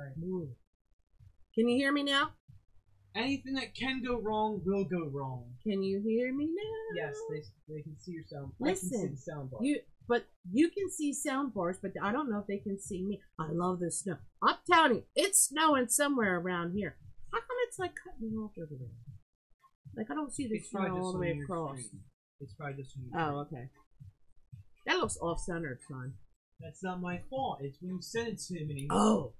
Alright. Can you hear me now? Anything that can go wrong will go wrong. Can you hear me now? Yes, they can see your sound. Listen, I can see the sound bar. But you can see sound bars, but I don't know if they can see me. I love the snow. I'm telling you, it's snowing somewhere around here. How come it's like cutting off over there? Like I don't see the snow all the way across. It's probably just me. Oh, okay. That looks off-centered, son. That's not my fault. It's when you send it to me. Oh.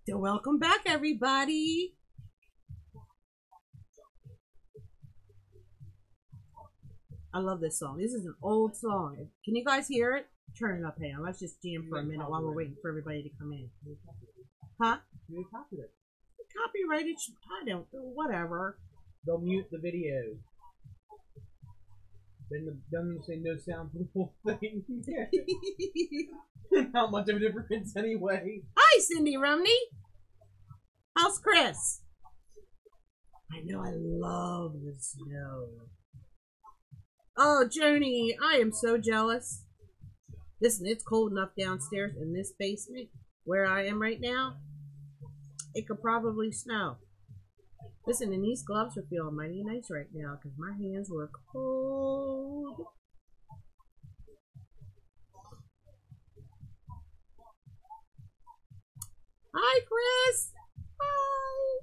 So welcome back, everybody. I love this song. This is an old song. Can you guys hear it? Turn it up, hey. Let's just jam for a minute while we're waiting for everybody to come in. Huh? You copied it. Copyrighted? I don't know. Whatever. They'll mute the video. Then they'll say no sound for the whole thing. Not much of a difference anyway. Hi, Cindy Rumney. How's Chris? I know I love the snow. Oh, Joni, I am so jealous. Listen, it's cold enough downstairs in this basement where I am right now. It could probably snow. Listen, and these gloves are feeling mighty nice right now because my hands were cold. Hi, Chris. Hi.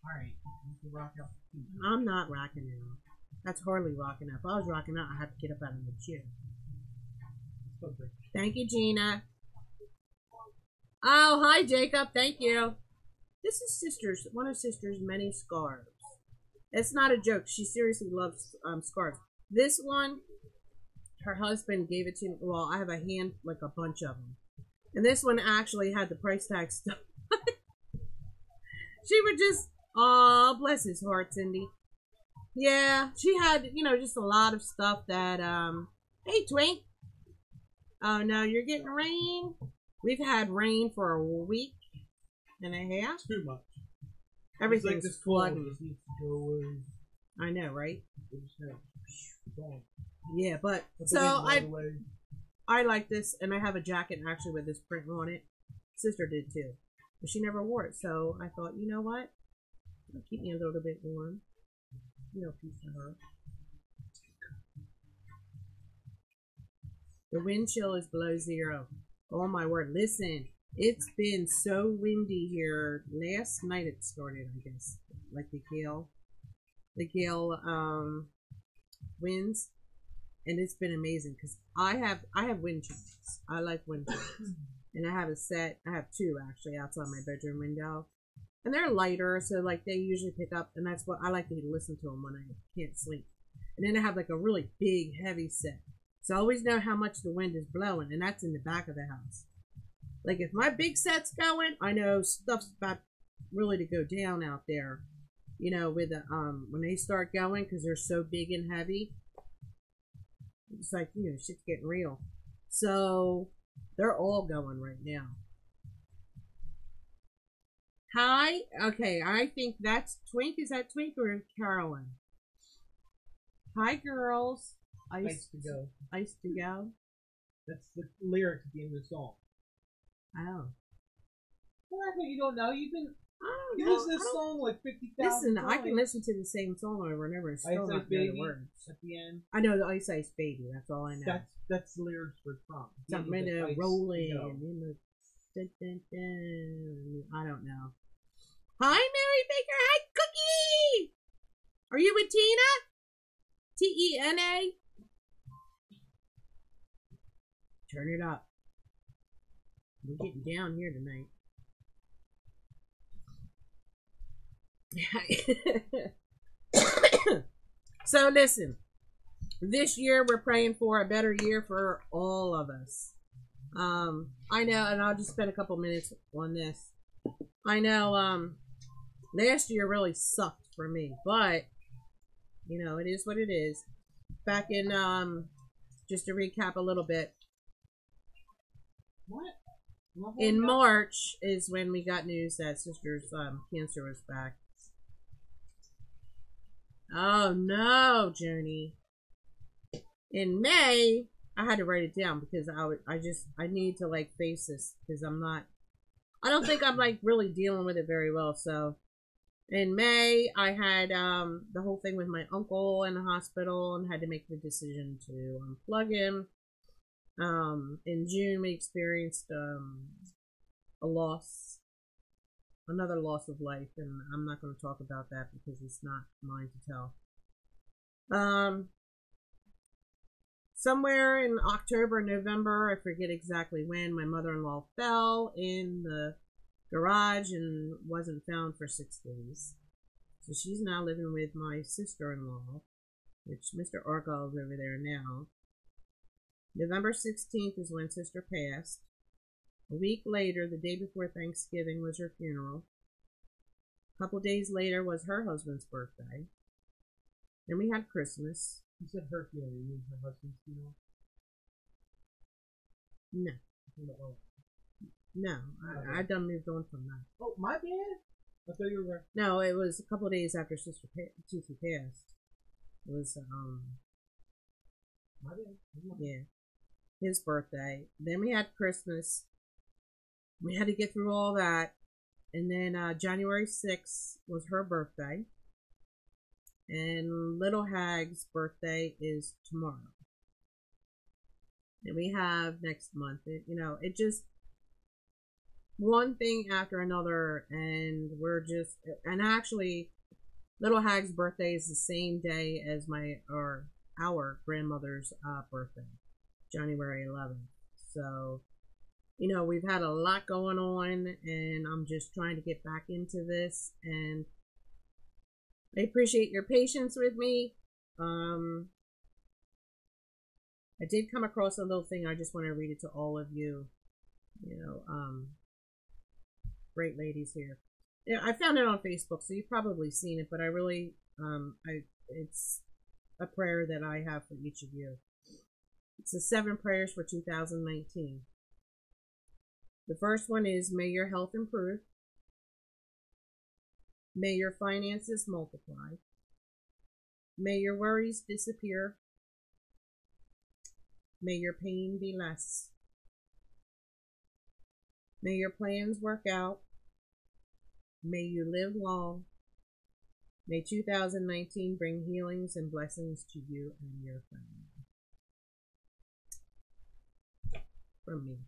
Alright, you can rock out. I'm not rocking out. That's hardly rocking out. If I was rocking out, I have to get up out of the chair. Thank you, Gina. Oh, hi, Jacob. Thank you. This is Sister's, one of Sister's many scarves. It's not a joke. She seriously loves scarves. This one, her husband gave it to me. Well, I have a hand, like a bunch of them. And this one actually had the price tag stuff. She would just, oh, bless his heart, Cindy. Yeah, she had, you know, just a lot of stuff that, hey, Twink. Oh, no, you're getting rain? We've had rain for a week and a half. Too much. Everything's like flooding. I know, right? Gone. Yeah, but so I like this, and I have a jacket actually with this print on it. Sister did too, but she never wore it. So I thought, you know what? It'll keep me a little bit warm. You know, peace to her. The wind chill is below 0. Oh my word! Listen, it's been so windy here. Last night it started, I guess, like the gale winds, and it's been amazing because I have wind chimes. I like wind chimes, and I have a set. I have 2 actually outside my bedroom window, and they're lighter, so like they usually pick up, and that's what I like to listen to them when I can't sleep. And then I have like a really big, heavy set. So I always know how much the wind is blowing, and that's in the back of the house. Like if my big set's going, I know stuff's about really to go down out there. You know, with the when they start going, because they're so big and heavy. It's like, you know, shit's getting real. So they're all going right now. Hi. Okay, I think that's Twink. Is that Twink or Carolyn? Hi, girls. Ice to go. Ice to go. That's the lyric at the end of the song. Oh. Well, I think you don't know. You've been you listen to this song like 50,000 times. Listen, I can listen to the same song over and over and still not know the words. At the end. I know the Ice Ice Baby. That's all I know. That's the lyrics for the song. Something to rolling in the dun, dun, dun. I don't know. Hi, Mary Baker. Hi, Cookie. Are you with Tina? T-E-N-A? Turn it up. We're getting down here tonight. So listen, this year we're praying for a better year for all of us. I know, and I'll just spend a couple minutes on this. I know last year really sucked for me, but you know, it is what it is. Back in just to recap a little bit. What? In March is when we got news that sister's cancer was back. Oh no, Joni. In May, I had to write it down because I need to like face this because I don't think I'm like really dealing with it very well. So in May, I had the whole thing with my uncle in the hospital and had to make the decision to unplug him. In June, we experienced another loss of life, and I'm not going to talk about that because it's not mine to tell. Somewhere in October, November, I forget exactly when, my mother-in-law fell in the garage and wasn't found for 6 days. So she's now living with my sister-in-law, which Mr. Argyle is over there now. November 16th is when sister passed. A week later, the day before Thanksgiving, was her funeral. A couple days later was her husband's birthday. Then we had Christmas. You said her funeral, you mean her husband's funeral? No. No, I done moved on from that. Oh, my bad. I thought you were. No, it was a couple of days after Sister passed. It was My bad. yeah, his birthday. Then we had Christmas. We had to get through all that, and then January 6th was her birthday, and Little Hag's birthday is tomorrow. And we have next month. It just one thing after another, and and actually Little Hag's birthday is the same day as our grandmother's birthday, January 11th. So, we've had a lot going on, and I'm just trying to get back into this, and I appreciate your patience with me. I did come across a little thing. I just want to read it to all of you. Great ladies here. Yeah, I found it on Facebook, so you've probably seen it, but I really, it's a prayer that I have for each of you. It's the 7 prayers for 2019. The first one is, may your health improve. May your finances multiply. May your worries disappear. May your pain be less. May your plans work out. May you live long. May 2019 bring healings and blessings to you and your family. From me.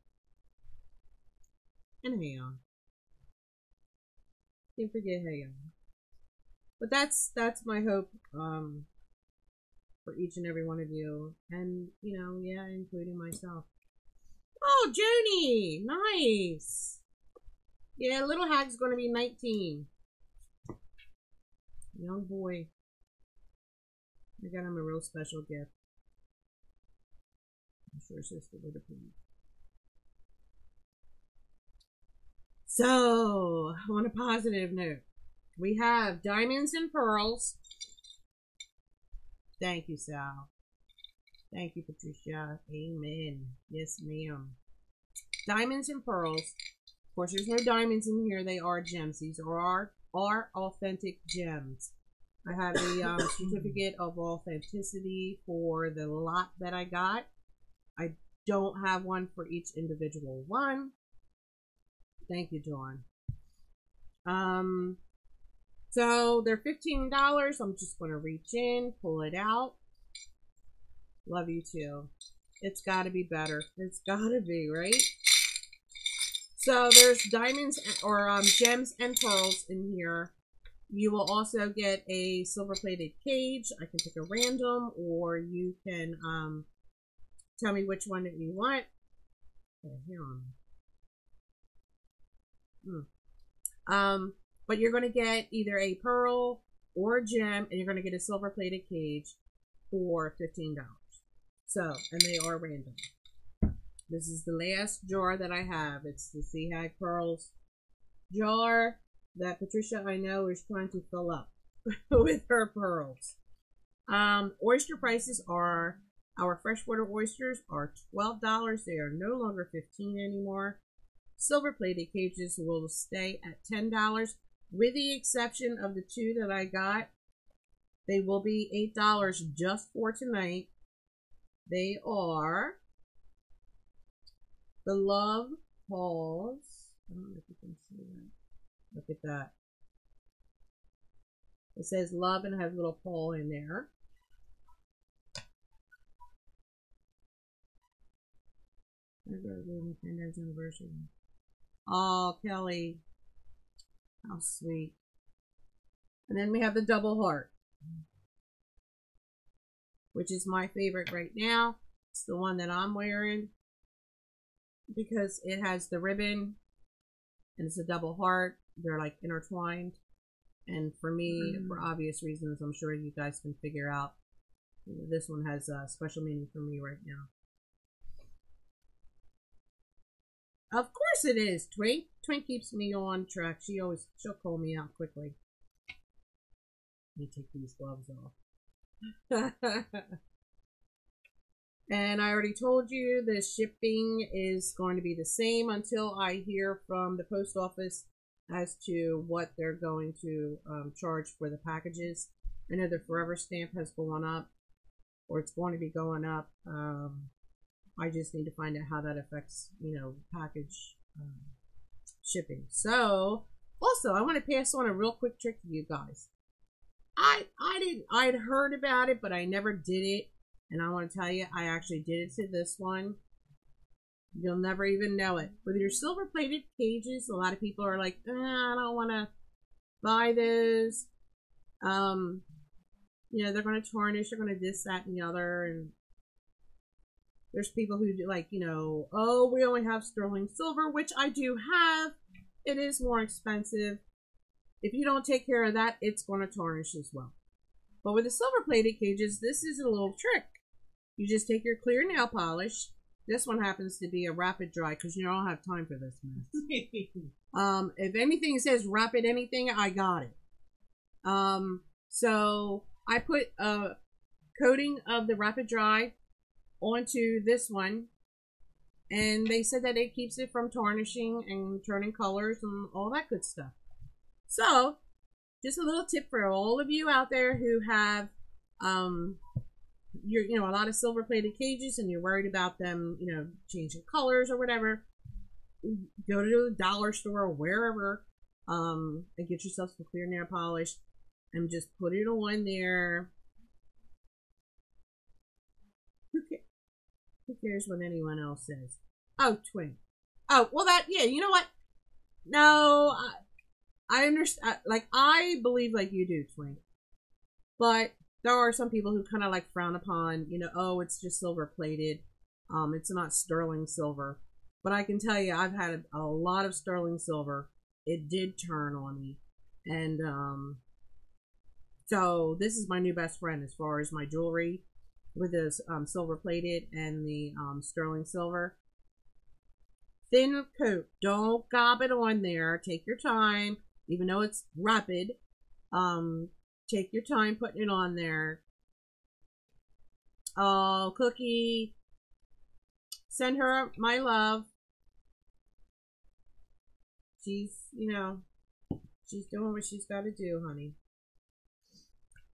And Hayon. Can't forget Hayon. But that's my hope for each and every one of you. And, including myself. Oh, Joni! Nice! Yeah, Little Hag's going to be 19. Young boy. I got him a real special gift. I'm sure sister would approve. So, on a positive note, we have Diamonds and Pearls. Thank you, Sal. Thank you, Patricia. Amen. Yes, ma'am. Diamonds and Pearls. Of course, there's no diamonds in here. They are gems. These are authentic gems. I have a certificate of authenticity for the lot that I got. I don't have one for each individual one. Thank you, John. So they're $15. I'm just going to reach in, pull it out. Love you too. It's got to be better. It's got to be, right? So there's diamonds or gems and pearls in here. You will also get a silver-plated cage. I can pick a random, or you can tell me which one that you want. Oh, here on. But you're going to get either a pearl or a gem, and you're going to get a silver-plated cage for $15. So, and they are random. This is the last jar that I have. It's the Hag Pearls jar that Patricia, I know, is trying to fill up with her pearls. Oyster prices are, our freshwater oysters are $12. They are no longer $15 anymore. silver plated cages will stay at $10, with the exception of the two that I got. They will be $8 just for tonight. They are the Love Pearls. I don't know if you can see that. Look at that. It says love and has a little Paul in there. Anniversary. Oh, Kelly. How sweet. And then we have the double heart, which is my favorite right now. It's the one that I'm wearing because it has the ribbon and it's a double heart. They're like intertwined. And for me, for obvious reasons, I'm sure you guys can figure out, this one has a special meaning for me right now. Of course it is, Twink. Twink keeps me on track. She'll call me out quickly. Let me take these gloves off. And I already told you the shipping is going to be the same until I hear from the post office as to what they're going to charge for the packages. I know the Forever stamp has gone up, or it's going to be going up. I just need to find out how that affects, package shipping. So, also, I want to pass on a real quick trick to you guys. I'd heard about it, but I never did it. And I want to tell you, I actually did it to this one. You'll never even know it. With your silver plated cages, a lot of people are like, I don't want to buy those. They're going to tarnish, they're going to this, that, and the other. And there's people who do like, oh, we only have sterling silver, which I do have. It is more expensive. If you don't take care of that, it's going to tarnish as well. But with the silver plated cages, this is a little trick. You just take your clear nail polish. This one happens to be a rapid dry because you don't have time for this mess. If anything says rapid anything, I got it. So I put a coating of the rapid dry onto this one, and they said that it keeps it from tarnishing and turning colors and all that good stuff. So just a little tip for all of you out there who have a lot of silver plated cages and you're worried about them changing colors or whatever. Go to the dollar store or wherever and get yourself some clear nail polish and just put it on there. Who cares what anyone else says? Oh, Twink. Oh, well, you know what? No, I understand. I believe like you do, Twink. But there are some people who kind of like frown upon, oh, it's just silver plated. It's not sterling silver. But I can tell you, I've had a lot of sterling silver. It did turn on me. And so this is my new best friend as far as my jewelry with this silver plated and the sterling silver. Thin coat. Don't gob it on there. Take your time. Even though it's rapid, take your time putting it on there. Oh, Cookie. Send her my love. She's, she's doing what she's got to do, honey.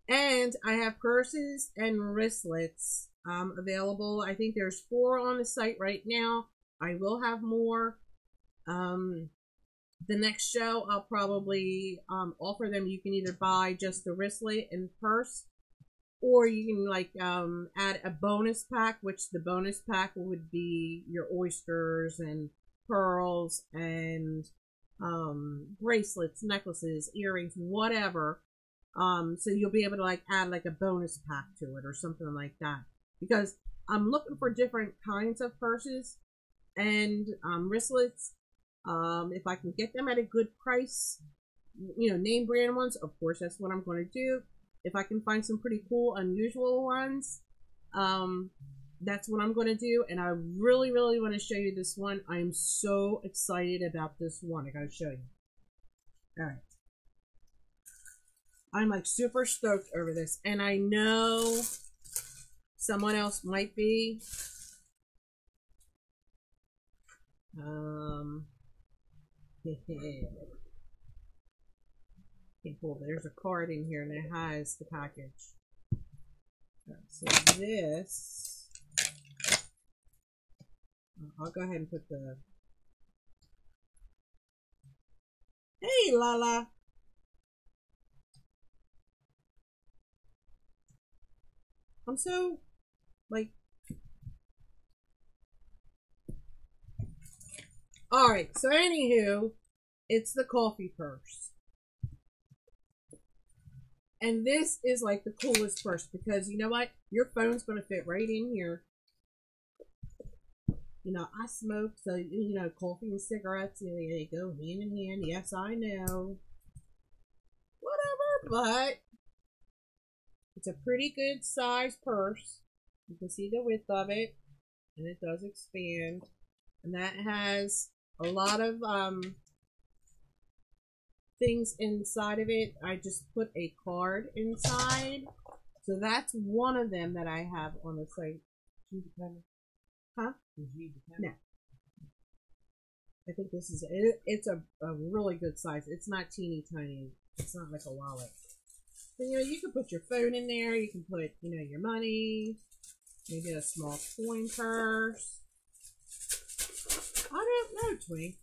And I have purses and wristlets available. I think there's 4 on the site right now. I will have more. The next show, I'll probably offer them. You can either buy just the wristlet and purse, or you can add a bonus pack, which the bonus pack would be your oysters and pearls and bracelets, necklaces, earrings, whatever. So you'll be able to add a bonus pack to it or something like that. Because I'm looking for different kinds of purses and wristlets. If I can get them at a good price, name brand ones, of course, that's what I'm going to do. If I can find some pretty cool, unusual ones, that's what I'm going to do. And I really, really want to show you this one. I am so excited about this one. I got to show you. All right. I'm super stoked over this. And I know someone else might be. Okay, cool. There's a card in here and it has the package. So this, I'll go ahead and put the, hey Lala. I'm so, like, alright, so anywho, it's the coffee purse. And this is like the coolest purse because you know what? Your phone's going to fit right in here. You know, I smoke, so, you know, coffee and cigarettes, they go hand in hand. Yes, I know. Whatever, but it's a pretty good size purse. You can see the width of it, and it does expand. And that has a lot of things inside of it. I just put a card inside. So that's one of them that I have on the site. Huh? No. I think this is it. It's a really good size. It's not teeny tiny. It's not like a wallet. So, you know, you can put your phone in there. You can put, you know, your money. Maybe a small coin purse. I don't know, Twink.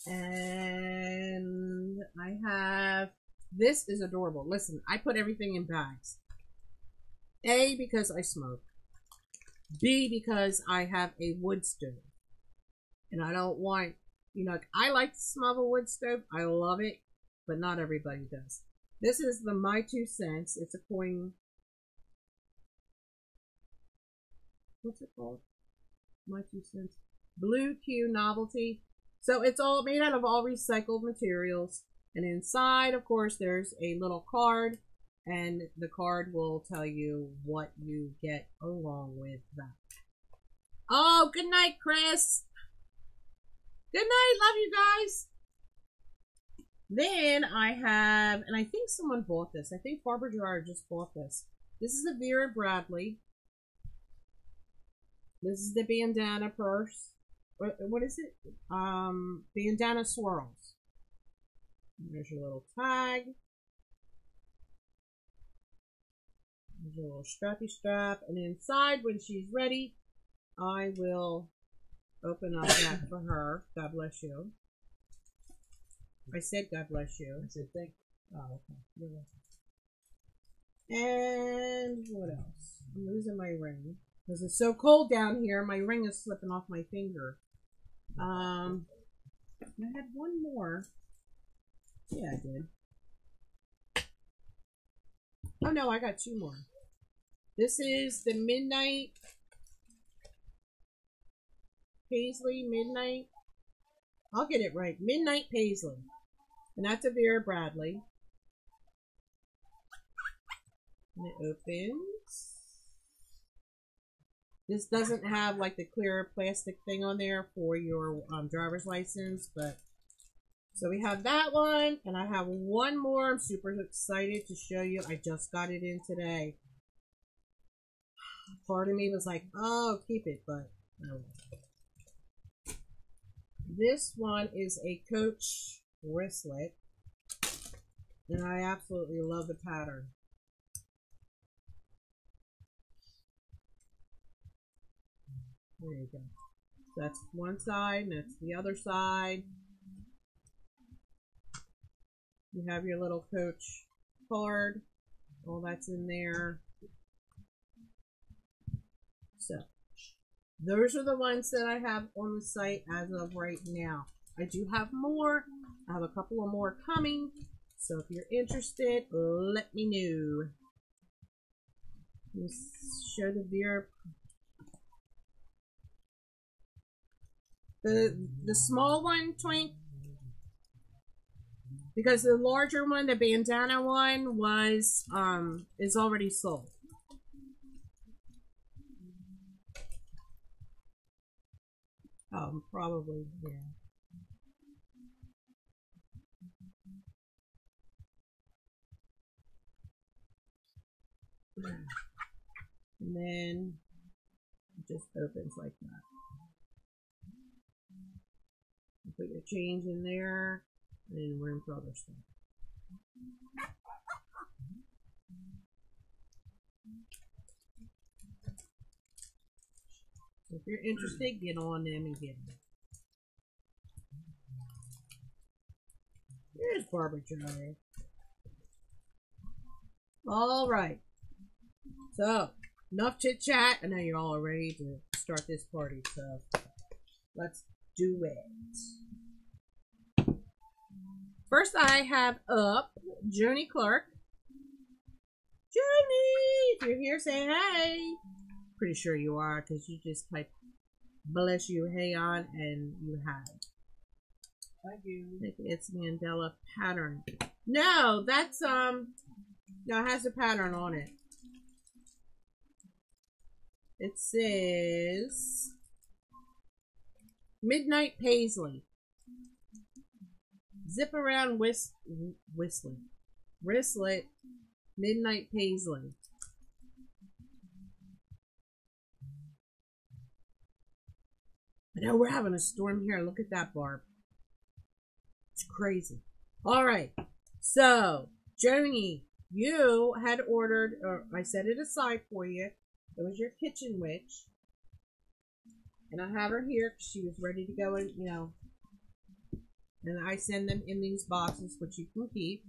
And I have, this is adorable. Listen, I put everything in bags. A, because I smoke. B, because I have a wood stove. And I don't want, you know, I like the smell of a wood stove. I love it, but not everybody does. This is the My 2 Cents. It's a coin. What's it called? My 2 Cents. Blue Q Novelty. So it's all made out of all recycled materials. And inside, of course, there's a little card. And the card will tell you what you get along with that. Oh, good night, Chris. Good night. Love you guys. Then I have, and I think someone bought this. I think Barbara Gerard just bought this. This is the Vera Bradley. This is the bandana purse. What is it? Bandana swirls. There's your little tag. There's a little strappy strap. And inside, when she's ready, I will open up that for her. God bless you. I said God bless you. I said thank you. Oh, okay. You're welcome. And what else? I'm losing my ring. Because it's so cold down here, my ring is slipping off my finger. I had one more. Yeah, I did. Oh no, I got two more. This is the Midnight Paisley Midnight. I'll get it right. Midnight Paisley. And that's a Vera Bradley. And it opens. This doesn't have like the clear plastic thing on there for your driver's license, but so we have that one, and I have one more. I'm super excited to show you. I just got it in today. Part of me was like, oh, keep it, but no. This one is a Coach wristlet, and I absolutely love the pattern. There you go. So that's one side, and that's the other side. You have your little Coach card. All that's in there. So, those are the ones that I have on the site as of right now. I do have more. I have a couple of more coming. So if you're interested, let me know. Let's show the Vera. The small one, Twink. Because the larger one, the bandana one, was is already sold. Probably, yeah. And then It just opens like that. You put your change in there, and then room for other stuff. So if you're interested, get on them and get them. Here's Barbara Joy. All right. So, enough chit chat. I know you're all ready to start this party, so let's do it. First, I have up Joni Clark. Joni, if you're here, say hey. Pretty sure you are, because you just typed bless you, hey on, and you have. Thank you. It's Mandela pattern. No, that's no, it has a pattern on it. It says Midnight Paisley. Zip around whistling. Wristlet. Midnight Paisley. I know we're having a storm here. Look at that, Barb. It's crazy. All right. So, Joni, you had ordered, or I set it aside for you. It was your kitchen witch. And I have her here because she was ready to go and, you know. And I send them in these boxes, which you can keep.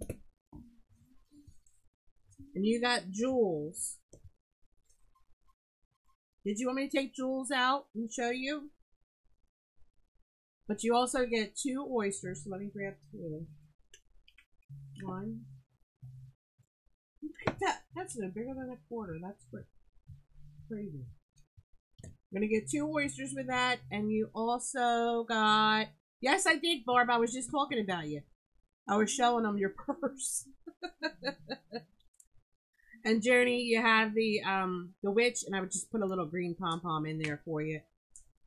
And you got Jules. Did you want me to take Jules out and show you? But you also get 2 oysters. So let me grab 2. 1. Look at that. That's no bigger than a quarter. That's crazy. I'm going to get 2 oysters with that. And you also got... Yes, I did, Barb. I was just talking about you. I was showing them your purse. And Joni, you have the witch. And I would just put a little green pom-pom in there for you.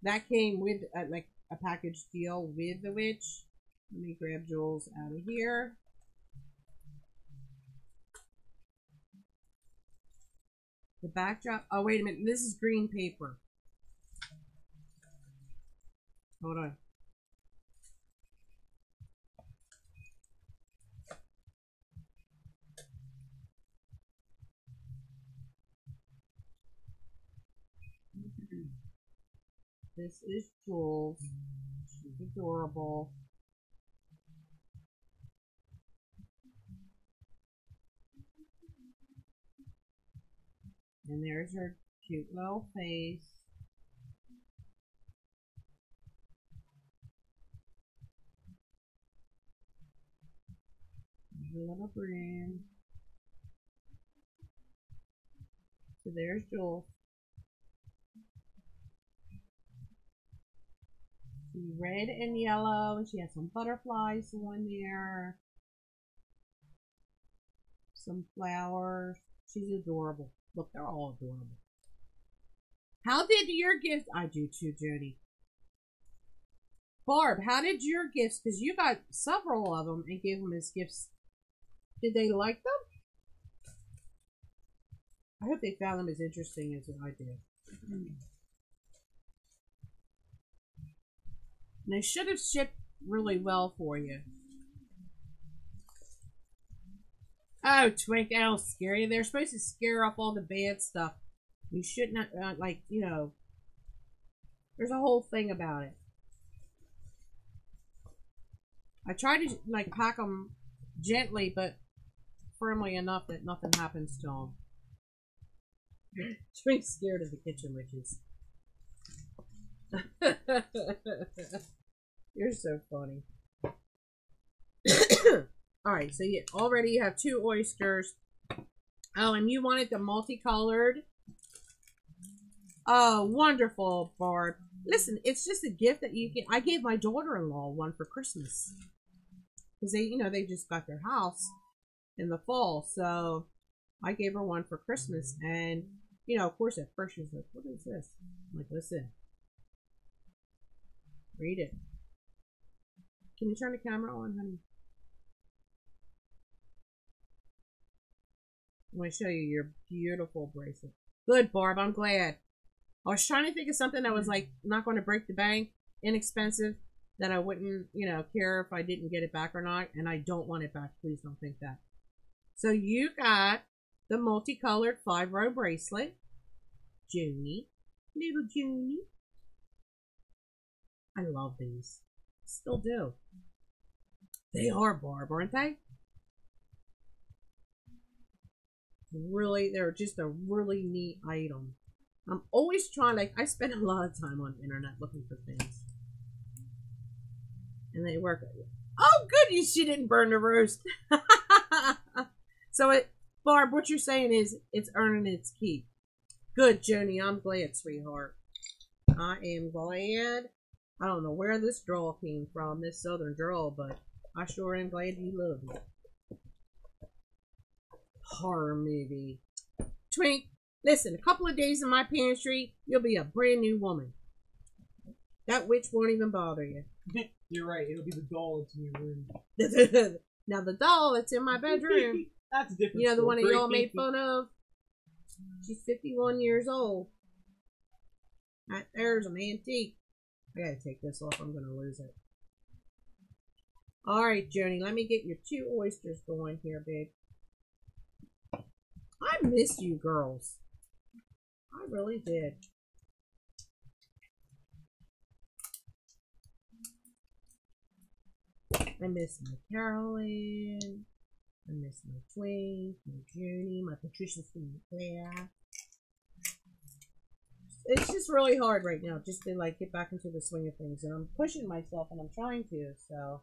That came with, like... a package deal with the witch. Let me grab Jules out of here. The backdrop. Oh, wait a minute. This is green paper. Hold on. This is Jules. She's adorable. And there's her cute little face. There's a little broom. So there's Jules. She's red and yellow, and she has some butterflies on there. Some flowers. She's adorable. Look, they're all adorable. How did your gift... I do too, Jody. Barb, how did your gifts... Because you got several of them and gave them as gifts. Did they like them? I hope they found them as interesting as I did. And they should have shipped really well for you. Oh, Twink, that'll scare you. They're supposed to scare off all the bad stuff. You should not, like, you know, there's a whole thing about it. I try to, like, pack them gently, but firmly enough that nothing happens to them. Twink's scared of the kitchen witches. You're so funny. Alright, so you already have 2 oysters. Oh, and you wanted the multicolored. Oh, wonderful, Barb. Listen, it's just a gift that you get. I gave my daughter-in-law one for Christmas. Because they, you know, they just got their house in the fall. So I gave her one for Christmas. And, you know, of course, at first she was like, what is this? I'm like, listen. Read it. Can you turn the camera on, honey? I'm going to show you your beautiful bracelet. Good, Barb. I'm glad. I was trying to think of something that was like not going to break the bank, inexpensive, that I wouldn't, care if I didn't get it back or not. And I don't want it back. Please don't think that. So you got the multicolored 5-row bracelet. Junie. Little Junie. I love these. Still do. They are Barb, aren't they? Really, they're just a really neat item. I'm always trying, I spend a lot of time on the internet looking for things. And they work. Oh, good, she didn't burn the roast. So, Barb, what you're saying is it's earning its keep. Good, Joni, I'm glad, sweetheart. I am glad. I don't know where this drawl came from, this southern drawl, but I sure am glad you love it. Horror movie. Twink, listen, a couple of days in my pantry, you'll be a brand new woman. That witch won't even bother you. You're right, it'll be the doll that's in your room. Now the doll that's in my bedroom. That's a different the story. one that y'all made fun of? She's 51 years old. That there's an antique. I gotta take this off, I'm gonna lose it. Alright, Joni, let me get your 2 oysters going here, babe. I missed you girls. I really did. I miss my Carolyn. I miss my Twink, my Junie, my Patricia, my Claire. It's just really hard right now just to get back into the swing of things, and I'm pushing myself and I'm trying to, so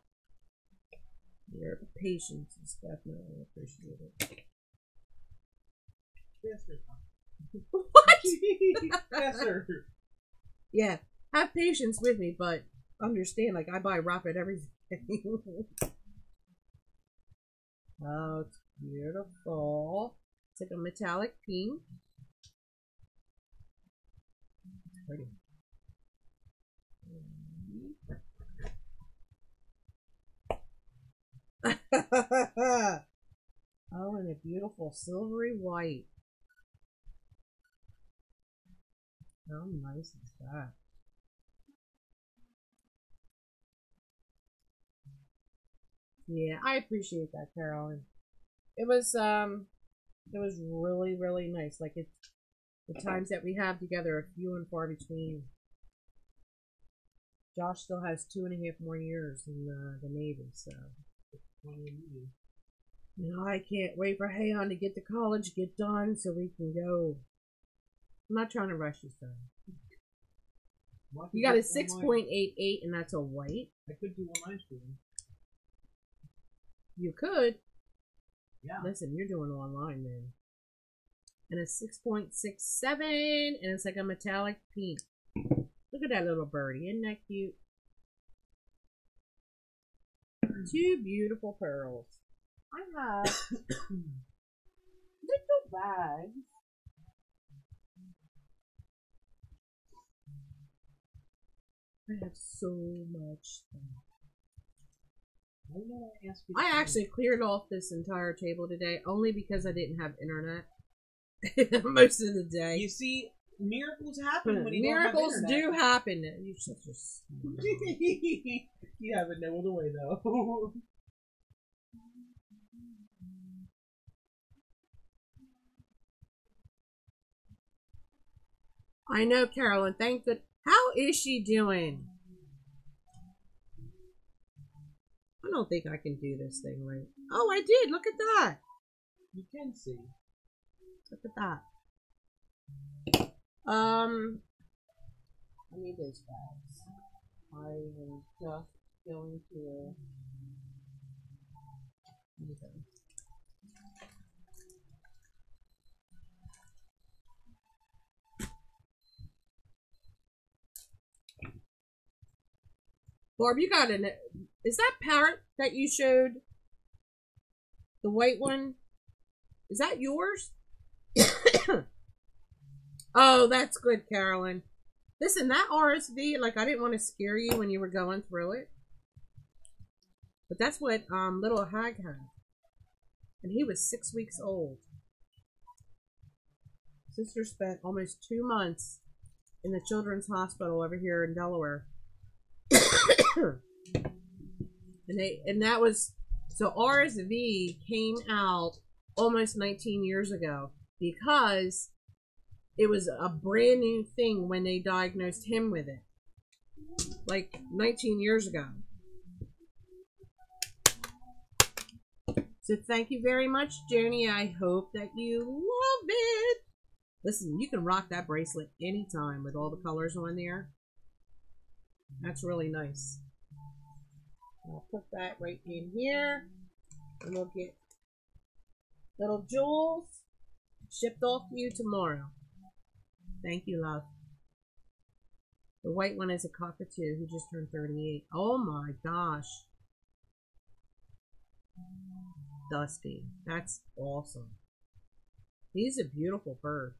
your patience is definitely appreciated. Yes, sir. What? Yes, sir. Yeah, have patience with me, but understand, I buy rapid everything. Oh, it's beautiful. It's like a metallic pink. It's pretty. Oh, and a beautiful silvery white. How nice is that? Yeah, I appreciate that, Carolyn. It was really, really nice. The times that we have together are few and far between. Josh still has 2.5 more years in the Navy, so. I can't wait for Hayon to get to college, get done, so we can go. I'm not trying to rush you, son. You got a 6.88, and that's a white. I could do online streaming. You could. Yeah. Listen, you're doing online, man. And a 6.67, and it's like a metallic pink. Look at that little birdie. Isn't that cute? 2 beautiful pearls. I have little bags. I have so much stuff. I actually cleared off this entire table today only because I didn't have internet most of the day. You see, miracles happen when you miracles don't have internet. do happen. You're such a You have it no other way though. I know, Carolyn. Thank good. How is she doing? I don't think I can do this thing right. Oh, I did. Look at that. You can see. Look at that. I need those bags. I am just going to. Barb, you got an. Is that parrot that you showed? The white one? Is that yours? Oh, that's good, Carolyn. Listen, that RSV, I didn't want to scare you when you were going through it. But that's what little Hag had. And he was 6 weeks old. Sister spent almost 2 months in the Children's Hospital over here in Delaware. and that was, so RSV came out almost 19 years ago because it was a brand new thing when they diagnosed him with it. Like 19 years ago. So thank you very much, Joni. I hope that you love it. Listen, you can rock that bracelet anytime with all the colors on there. That's really nice. I'll put that right in here. And we'll get little jewels shipped off to you tomorrow. Thank you, love. The white one is a cockatoo who just turned 38. Oh my gosh. Dusty. That's awesome. He's a beautiful bird.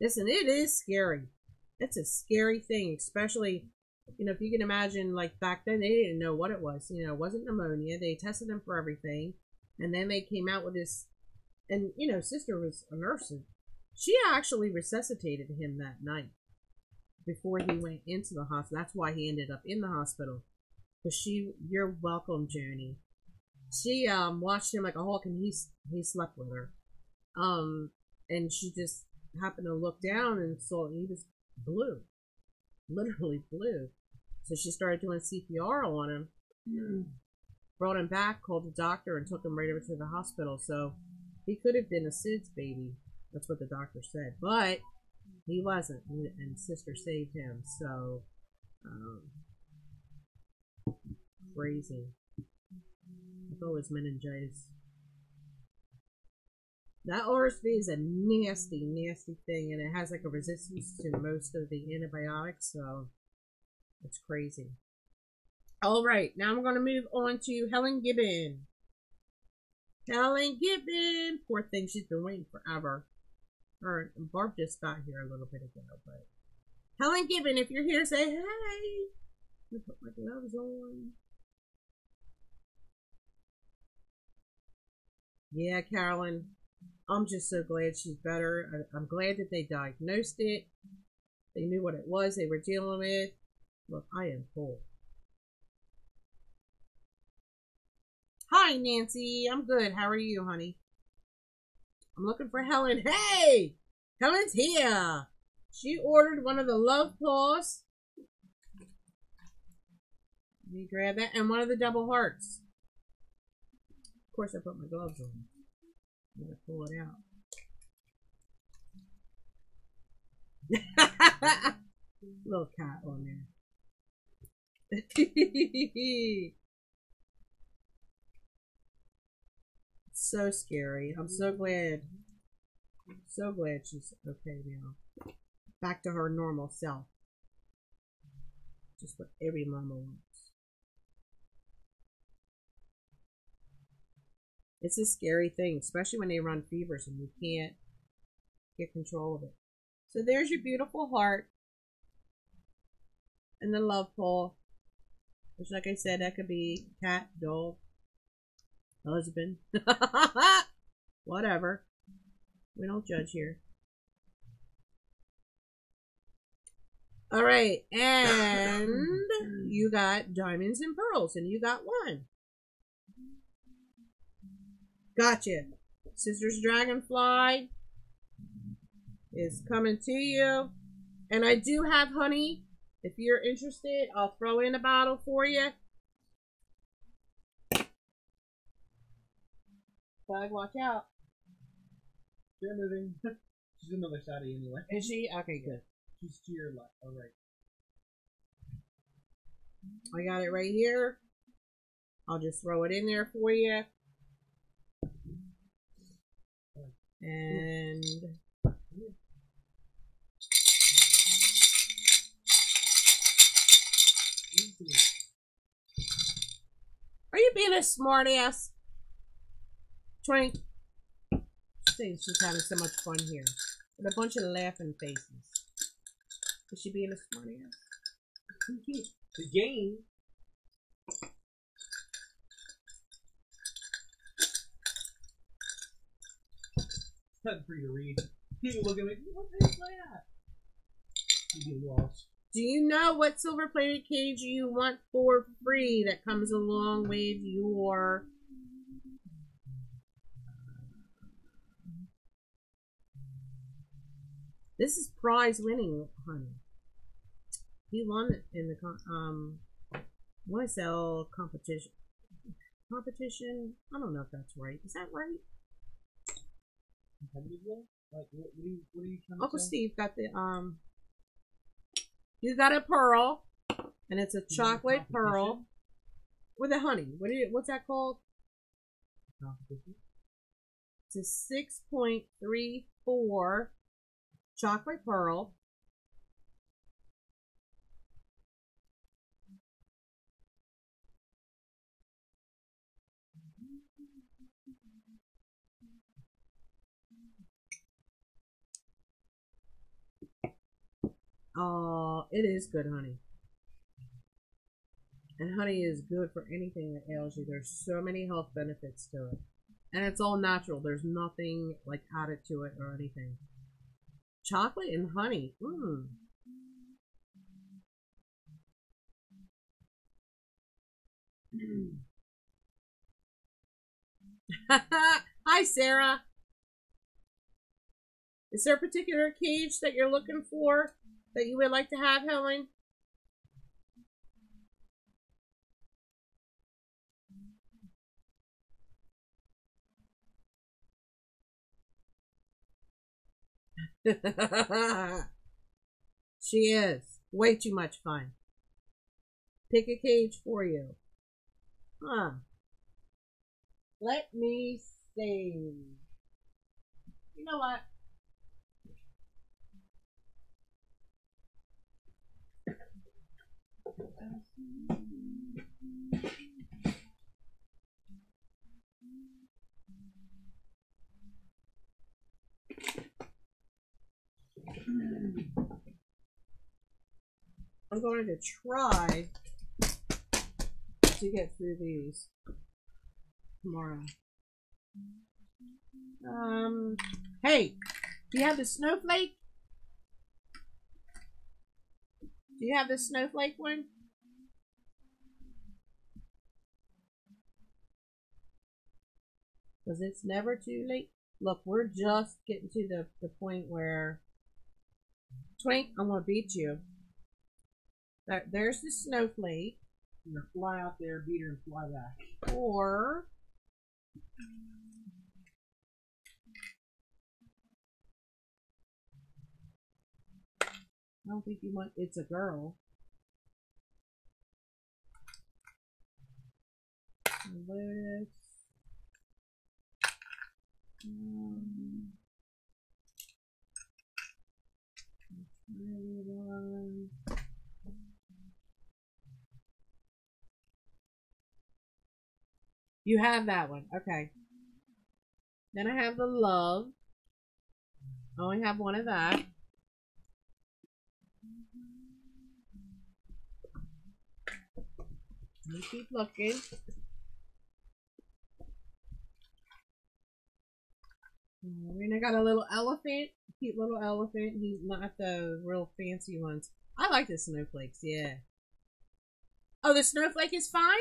Listen, it is scary. It's a scary thing, especially, you know, if you can imagine, like back then, they didn't know what it was. You know, it wasn't pneumonia. They tested him for everything. And then they came out with this, and, you know, sister was a nurse. And she actually resuscitated him that night before he went into the hospital. That's why he ended up in the hospital. Because you're welcome, Joni. She watched him like a hawk, and he slept with her. And she just happened to look down and saw he was blue, literally blue. So she started doing CPR on him, brought him back, called the doctor, and took him right over to the hospital. So he could have been a SIDS baby. That's what the doctor said, but he wasn't, and sister saved him. So crazy. I thought it was meningitis. That RSV is a nasty, nasty thing, and it has like a resistance to most of the antibiotics, so it's crazy. All right, now I'm going to move on to Helen Gibbon. Helen Gibbon! Poor thing, she's been waiting forever. Her and Barb just got here a little bit ago, but Helen Gibbon, if you're here, say hey. Let me put my gloves on. Yeah, Carolyn. I'm just so glad she's better. I'm glad that they diagnosed it. They knew what it was they were dealing with. Look, I am full. Hi, Nancy. I'm good. How are you, honey? I'm looking for Helen. Hey! Helen's here. She ordered one of the love paws. Let me grab that. And one of the double hearts. Of course, I put my gloves on. I'm going to pull it out. Little cat on there. So scary. I'm so glad. So glad she's okay now. Back to her normal self. Just what every mama wants. It's a scary thing, especially when they run fevers and you can't get control of it. So there's your beautiful heart. And the love paw. Which, like I said, that could be cat, dog, husband. Whatever. We don't judge here. Alright, and you got diamonds and pearls, and you got one. Gotcha. Sister's Dragonfly is coming to you. And I do have honey. If you're interested, I'll throw in a bottle for you. Bug, watch out. They're moving. She's on the other side of you anyway. Is she? Okay, good. She's to your left. All right. I got it right here. I'll just throw it in there for you. And are you being a smart ass? Twink. She's having so much fun here. With a bunch of laughing faces. Is she being a smart ass? The game. It's time for you to read. You look at me. What the heck is that? You get lost. Do you know what silver-plated cage you want for free that comes along with your... This is prize winning, honey. He won it in the want to sell competition. Competition? I don't know if that's right. Is that right? Like, what are you trying Uncle to say? Steve got the you got a pearl, and it's a chocolate pearl with a honey. What's that called? Competition? It's a 6.34 chocolate pearl. Oh, it is good honey. And honey is good for anything that ails you. There's so many health benefits to it. And it's all natural. There's nothing like added to it or anything. Chocolate and honey. Mmm. Hi, Sarah. Is there a particular cage that you're looking for that you would like to have, Helen? She is. Way too much fun. Pick a cage for you. Huh. Let me see. You know what? I'm going to try to get through these tomorrow. Hey, do you have the snowflake? Do you have the snowflake one? Because it's never too late. Look, we're just getting to the point where Twink, I'm gonna beat you. There's the snowflake. You're gonna fly out there, beat her, and fly back. Or I don't think you want. It's a girl. Lotus. You have that one. Okay. Then I have the love. I only have one of that. Let me keep looking. And I got a little elephant. Cute little elephant. He's not the real fancy ones. I like the snowflakes, yeah. Oh, the snowflake is fine?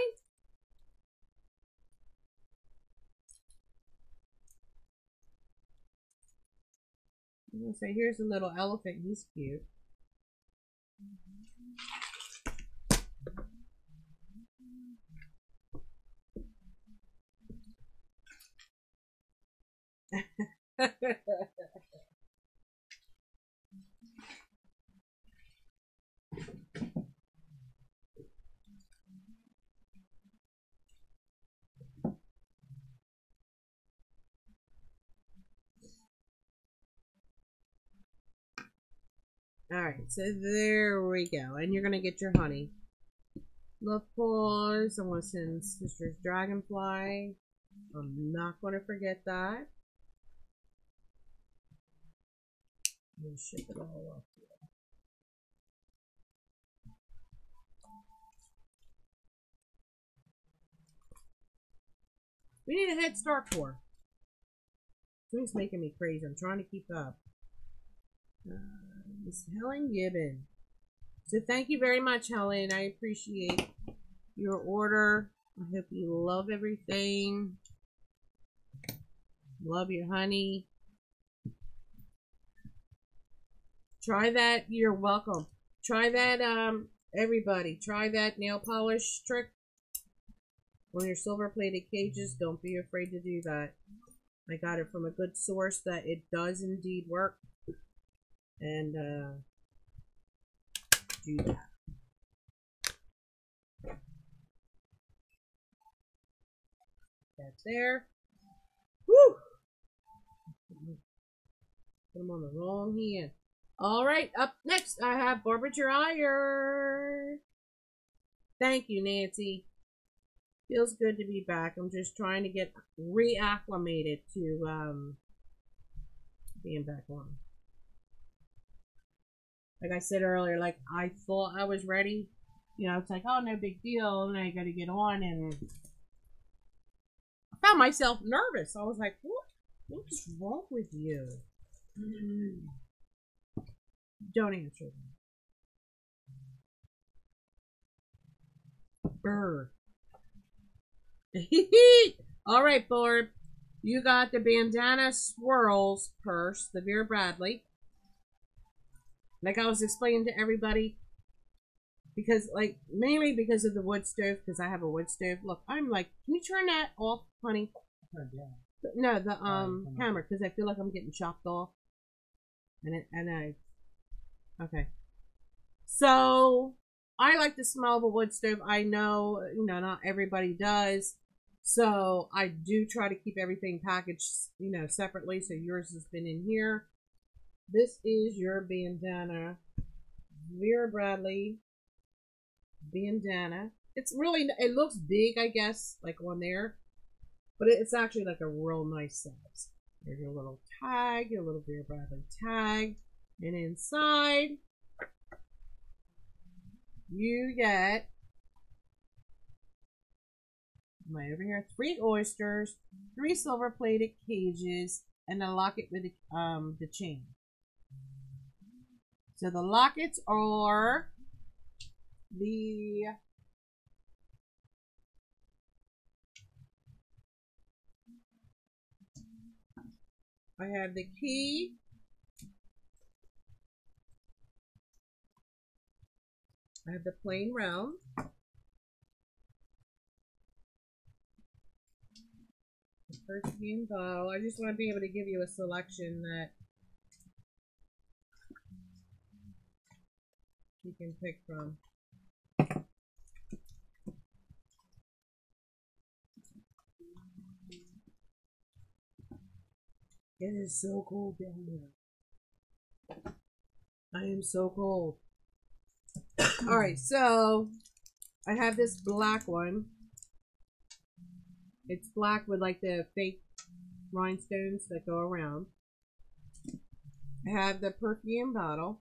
I'm gonna say, here's a little elephant. He's cute. Alright, so there we go. And you're gonna get your honey. Love pause. I want to send Sister's Dragonfly. I'm not going to forget that. We'll ship it all up here. We need a head start for. Things making me crazy. I'm trying to keep up. Miss Helen Gibbon. So thank you very much, Helen. I appreciate your order. I hope you love everything. Love your honey. Try that. You're welcome. Try that, everybody. Try that nail polish trick on your silver plated cages. Don't be afraid to do that. I got it from a good source that it does indeed work. And do that. That's there. Woo! Put them on the wrong hand. Alright, up next I have Barbara Dreyer. Thank you, Nancy. Feels good to be back. I'm just trying to get reacclimated to being back on. Like I said earlier, like I thought I was ready. You know, it's like, oh, no big deal. And I got to get on, and I found myself nervous. I was like, what's wrong with you? Don't answer them. Brr. All right, Barb. You got the Bandana Swirls purse, the Vera Bradley. Like I was explaining to everybody, because, like, mainly because of the wood stove, because I have a wood stove. Look, I'm like, can you turn that off, honey? No, the camera, because I feel like I'm getting chopped off. Okay. So I like the smell of a wood stove. I know, you know, not everybody does. So I do try to keep everything packaged, you know, separately. So yours has been in here. This is your bandana, Vera Bradley bandana. It's really, it looks big, I guess, like on there, but it's actually like a real nice size. There's your little tag, your little Vera Bradley tag, and inside you get, right over here, 3 oysters, 3 silver plated cages, and a locket with the chain. So the lockets are I have the key, I have the plain round, the perfume bottle. I just want to be able to give you a selection that you can pick from. It is so cold down here. I am so cold. Alright, so I have this black one. It's black with like the fake rhinestones that go around. I have the perfume bottle.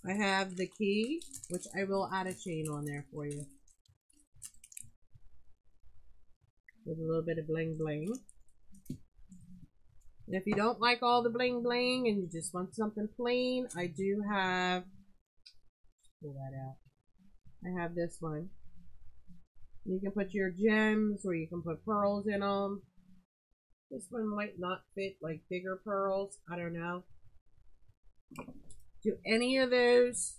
I have the key, which I will add a chain on there for you, with a little bit of bling bling. And if you don't like all the bling bling and you just want something plain, I do have, pull that out, I have this one. You can put your gems, or you can put pearls in them. This one might not fit, like bigger pearls, I don't know. Do any of those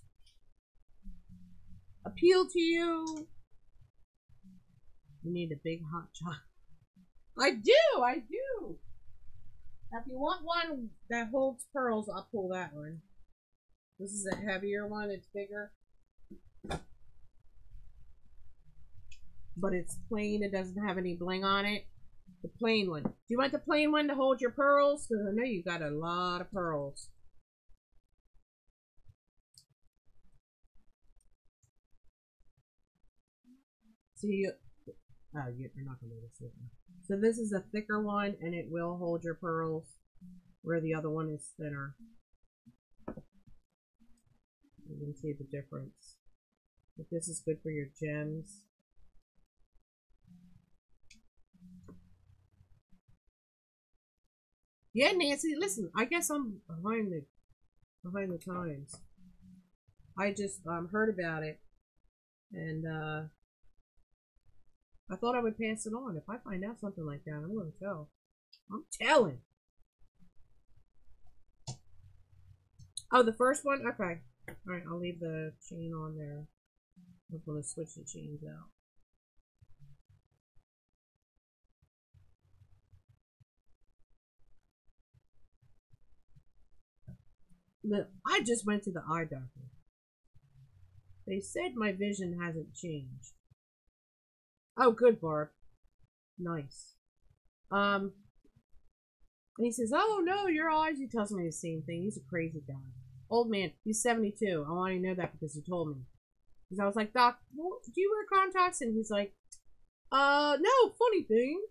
appeal to you? You need a big hot chocolate. I do. Now, if you want one that holds pearls, I'll pull that one. This is a heavier one, it's bigger. But it's plain, it doesn't have any bling on it. The plain one. Do you want the plain one to hold your pearls? Because I know you got a lot of pearls. See, you're not going to notice it. So this is a thicker one, and it will hold your pearls, where the other one is thinner. You can see the difference. But this is good for your gems. Yeah, Nancy, listen, I guess I'm behind the times. I just heard about it, and I thought I would pass it on. If I find out something like that, I'm going to tell. I'm telling. Oh, the first one? Okay. Alright, I'll leave the chain on there. I'm going to switch the chains out. I just went to the eye doctor. They said my vision hasn't changed. Oh, good, Barb. Nice. And he says, oh, no, your eyes. He tells me the same thing. He's a crazy guy. Old man. He's 72. I want to know that because he told me. Because I was like, Doc, do you wear contacts? And he's like, no, funny thing.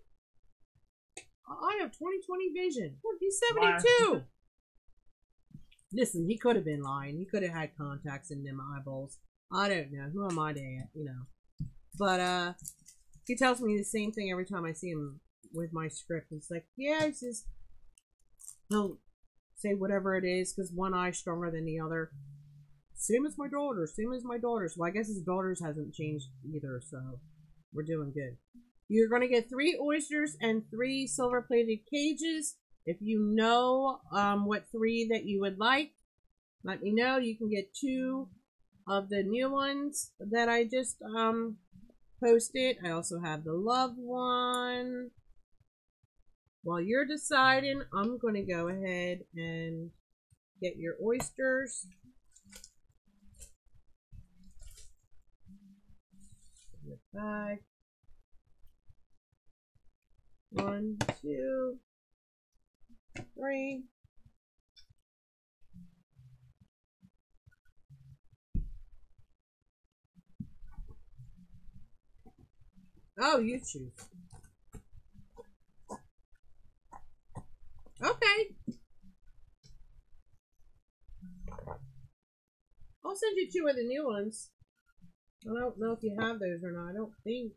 I have 20/20 vision. Well, he's 72. Listen, he could have been lying. He could have had contacts in them eyeballs. I don't know. Who am I to, you know? But, he tells me the same thing every time I see him with my script. He's like, yeah, he says, he'll say whatever it is because one eye's stronger than the other. Same as my daughter. Same as my daughter's. Well, I guess his daughter's hasn't changed either, so we're doing good. You're going to get 3 oysters and 3 silver-plated cages. If you know what 3 that you would like, let me know. You can get 2 of the new ones that I just posted. I also have the love one. While you're deciding, I'm going to go ahead and get your oysters. Your bag. 1, 2, 3. Oh, you choose. Okay. I'll send you 2 of the new ones. I don't know if you have those or not. I don't think.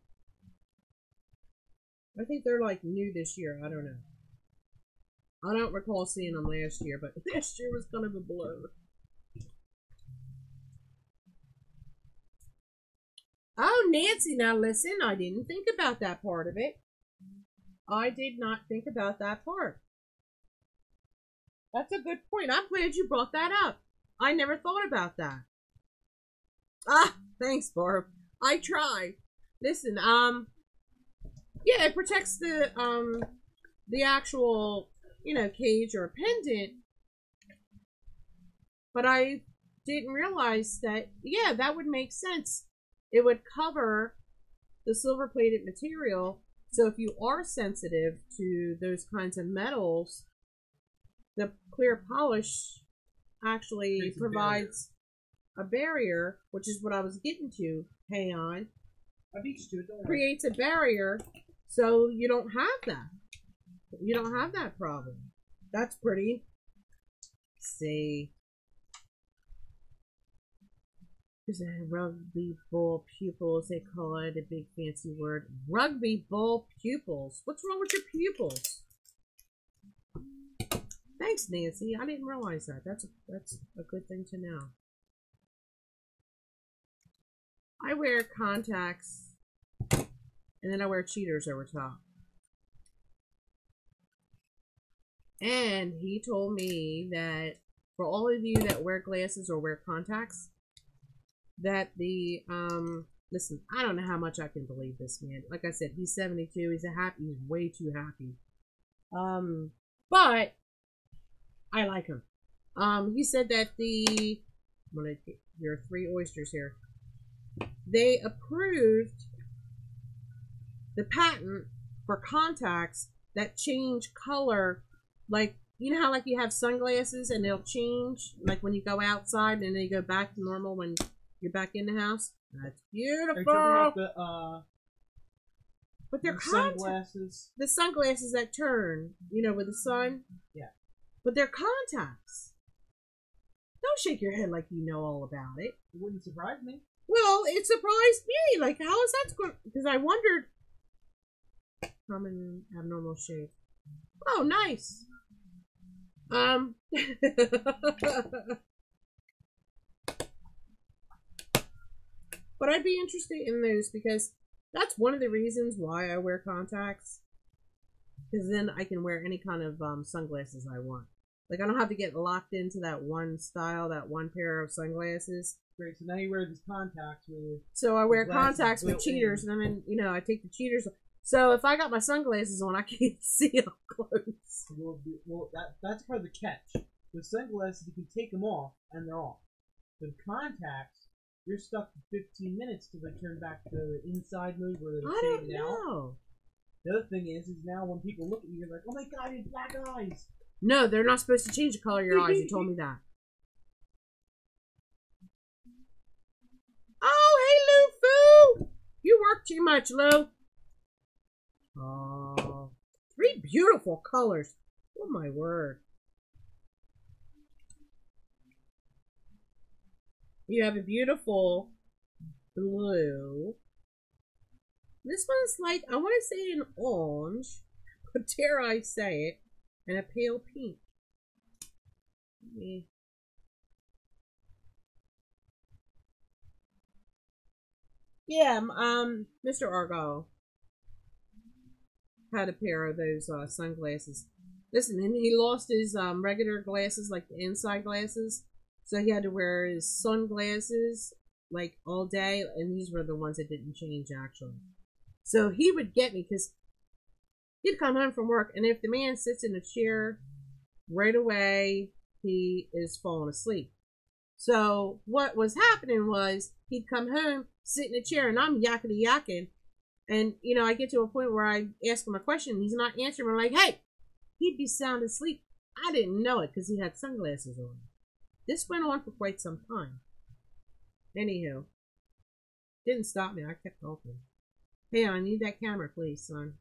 I think they're like new this year. I don't know. I don't recall seeing them last year, but last year was kind of a blur. Oh, Nancy, now listen, I didn't think about that part of it. I did not think about that part. That's a good point. I'm glad you brought that up. I never thought about that. Ah, thanks, Barb. I try. Listen, yeah, it protects the actual, you know, cage or pendant. But I didn't realize that, yeah, that would make sense. It would cover the silver-plated material. So if you are sensitive to those kinds of metals, the clear polish actually provides a barrier, which is what I was getting to. Hang on. I beat you to it. Creates a barrier so you don't have that. You don't have that problem. That's pretty. See. There's a rugby ball pupils, they call it, a big fancy word. Rugby ball pupils. What's wrong with your pupils? Thanks, Nancy. I didn't realize that. That's a good thing to know. I wear contacts, and then I wear cheaters over top. And he told me that for all of you that wear glasses or wear contacts, that the, listen, I don't know how much I can believe this man. Like I said, he's 72. He's he's way too happy. But I like him. He said that I'm gonna get your 3 oysters here. They approved the patent for contacts that change color. Like, you know how like you have sunglasses and they'll change, like when you go outside and they go back to normal when you're back in the house. That's beautiful. But they're sunglasses. The sunglasses that turn, you know, with the sun. Yeah. But they're contacts. Don't shake your head like you know all about it. It wouldn't surprise me. Well, it surprised me. Like, how is that going? Because I wondered. Common abnormal shape. Oh, nice. But I'd be interested in those because that's one of the reasons why I wear contacts. Because then I can wear any kind of sunglasses I want. Like I don't have to get locked into that one style, that one pair of sunglasses. Great. So now you wear these contacts with. So I wear glasses contacts with built cheaters, in. and then I take the cheaters. So if I got my sunglasses on, I can't see up close. Well, that's part of the catch. With sunglasses, you can take them off, and they're off. With contacts, you're stuck for 15 minutes till they turn back to the inside mode where they're I don't fading out. know. The other thing is now when people look at you, you're like, oh my god, he has black eyes. No, they're not supposed to change the color of your eyes. You told me that. Oh, hey, Lou Foo! You work too much, Lou. Oh, 3 beautiful colors. Oh, my word. You have a beautiful blue. This one's like, I want to say an orange, but dare I say it, and a pale pink. Yeah, Mr. Argyle had a pair of those sunglasses. Listen, and he lost his regular glasses, like the inside glasses, so he had to wear his sunglasses like all day, and these were the ones that didn't change actually. So he would get me because he'd come home from work, and if the man sits in a chair, right away he is falling asleep. So what was happening was he'd come home, sit in a chair, and I'm yakety yakking. And, I get to a point where I ask him a question, he's not answering. I'm like, hey, he'd be sound asleep. I didn't know it because he had sunglasses on. This went on for quite some time. Anywho, didn't stop me. I kept talking. Hey, I need that camera, please, son.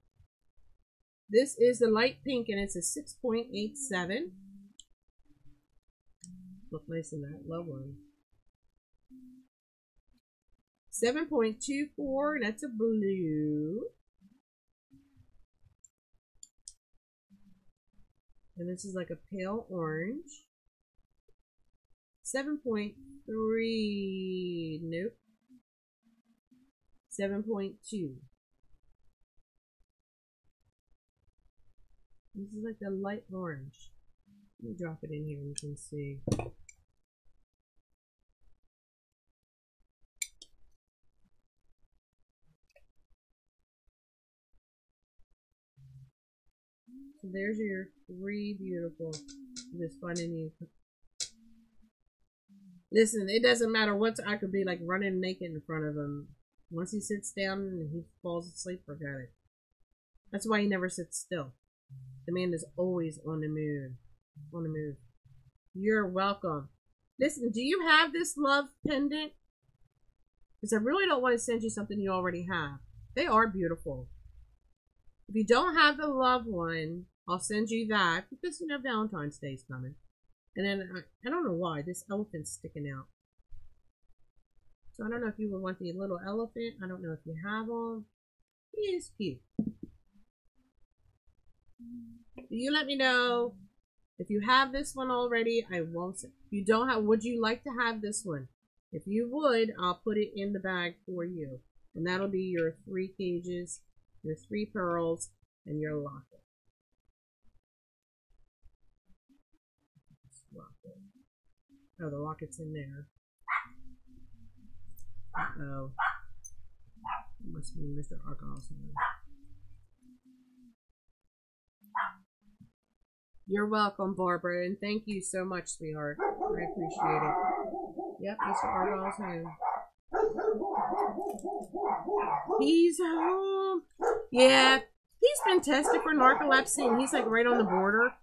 This is the light pink, and it's a 6.87. Look nice in that low one. 7.24, and that's a blue. And this is like a pale orange. 7.3, nope. 7.2. This is like a light orange. Let me drop it in here and you can see. So there's your 3 beautiful. Just finding you. Listen, it doesn't matter what I could be like running naked in front of him. Once he sits down and he falls asleep, forget it. That's why he never sits still. The man is always on the move. On the move. You're welcome. Listen, do you have this love pendant? Because I really don't want to send you something you already have. They are beautiful. If you don't have the love one, I'll send you that because Valentine's Day's coming. And then I don't know why this elephant's sticking out. So I don't know if you would want the little elephant. I don't know if you have them. He is cute. You let me know if you have this one already. I won't. If you don't have, would you like to have this one? If you would, I'll put it in the bag for you, and that'll be your 3 cages, your 3 pearls, and your locket. Oh, the locket's in there. Uh-oh. It must be Mr. Argyle's name. You're welcome, Barbara, and thank you so much, sweetheart. I appreciate it. Yep, Mr. Argyle's home. He's home. Yeah, he's been tested for narcolepsy, and he's like right on the border.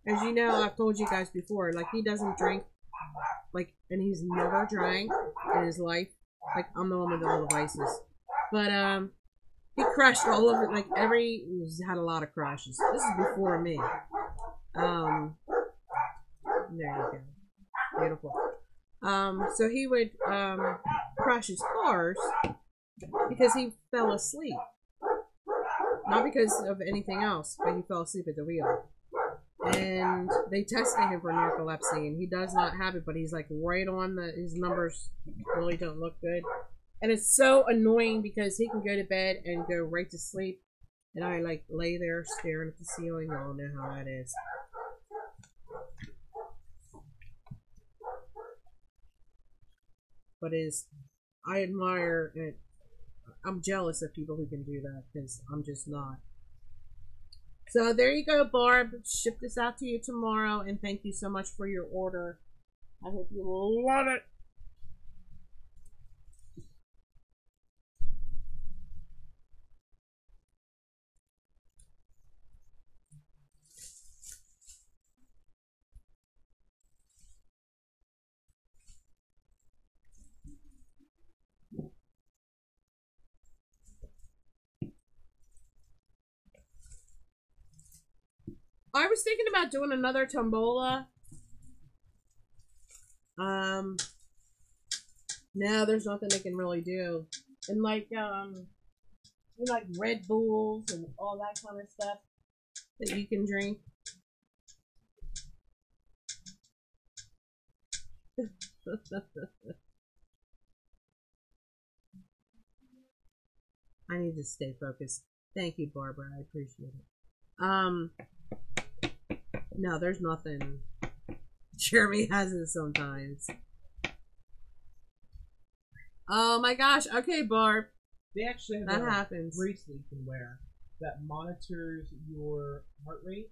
As you know, I've told you guys before, like he doesn't drink, like, and he's never drank in his life. Like I'm the one with all the vices, but he crashed all over. Like he's had a lot of crashes. This is before me. There you go, beautiful. So he would crash his cars because he fell asleep, not because of anything else, but he fell asleep at the wheel. and they tested him for narcolepsy, and he does not have it, but he's like right on his numbers really don't look good. And it's so annoying because he can go to bed and go right to sleep, and I like lay there staring at the ceiling. I don't know how that is. But I admire it. I'm jealous of people who can do that because I'm just not. So there you go, Barb. Ship this out to you tomorrow, and thank you so much for your order. I hope you will love it. I was thinking about doing another tombola. No, there's nothing they can really do. And like, like Red Bulls and all that kind of stuff that you can drink. I need to stay focused. Thank you, Barbara. I appreciate it. No, there's nothing. Jeremy has it sometimes. Oh my gosh. Okay, Barb. They actually have that a happens. bracelet you can wear that monitors your heart rate,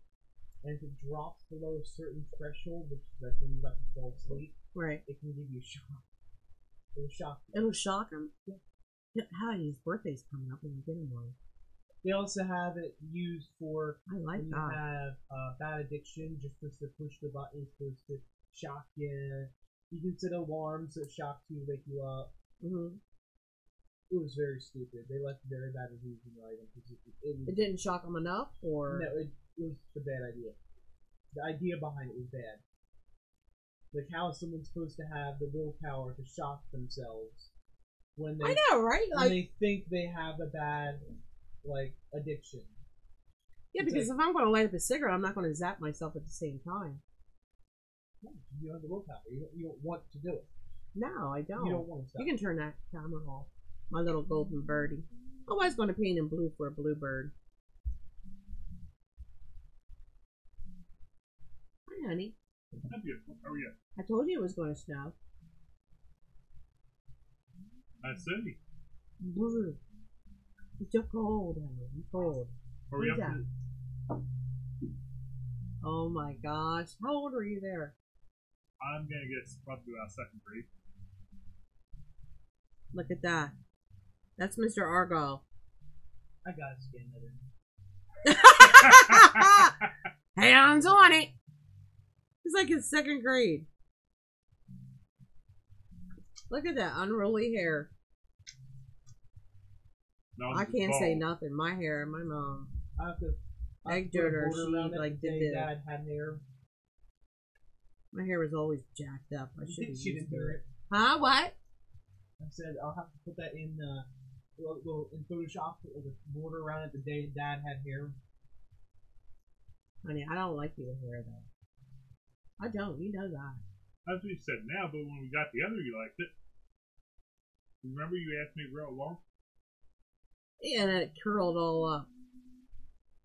and if it drops below a certain threshold, which is like when you're about to fall asleep, right, it can give you a shock. It'll shock you. It'll shock him? Yeah. How his birthday's coming up and you get him one. They also have it used for I like when that. you have bad addiction, just to push the button, supposed to shock you. You can set alarms that shock you, wake you up. Mm-hmm. It was very stupid. They left very bad reviews in the item. It didn't shock them enough, or no, it was a bad idea. The idea behind it was bad. Like, how is someone supposed to have the willpower to shock themselves when they? I know, right? When they think they have a bad, like, addiction. Yeah, it's because like, if I'm going to light up a cigarette, I'm not going to zap myself at the same time. No, you don't have the willpower. You don't want to do it. No, I don't. You don't want to stop. You can turn that camera off. My little golden birdie. I was going to paint him blue for a bluebird. Hi, honey. I'm good. How are you? I told you it was going to snow. Nice city. Blue. It's so cold, honey. It's cold. Are we up to? Oh my gosh. How old were you there? I'm gonna guess probably about second grade. Look at that. That's Mr. Argyle. I gotta scan that in. Hands on it. It's like in second grade. Look at that unruly hair. No, I can't say nothing. My hair, my mom. I have to. Egg donor, she like did it. Dad had hair. My hair was always jacked up. I should have She didn't do it. Huh? What? I said I'll have to put that in in Photoshop with a border around it the day Dad had hair. Honey, I don't like you with hair though. I don't. You know that. That's what you said now, but when we got together, you liked it. Remember you asked me to grow it long? Yeah, and it curled all up.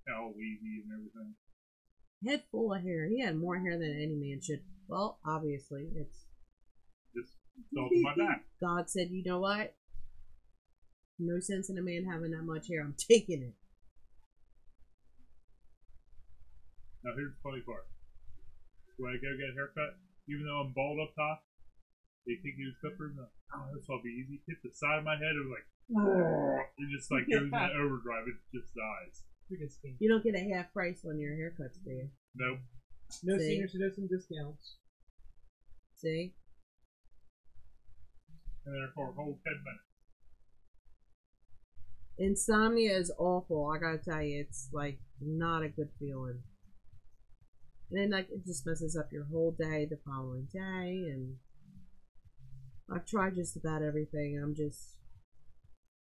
All wavy and everything. Head full of hair. He had more hair than any man should. Well, obviously, it's Just fell to my back. God said, you know what? No sense in a man having that much hair. I'm taking it. Now here's the funny part. When I go get a haircut, even though I'm bald up top, they think you clippers. Oh, this will be easy. Hit the side of my head, it was like, it just like goes into overdrive. It just dies. You don't get a half price on your haircuts, do you? Nope. No See? senior citizen discounts. See? And they're for a whole 10 minutes. Insomnia is awful. I gotta tell you, it's like not a good feeling. And then like it just messes up your whole day the following day. And I've tried just about everything.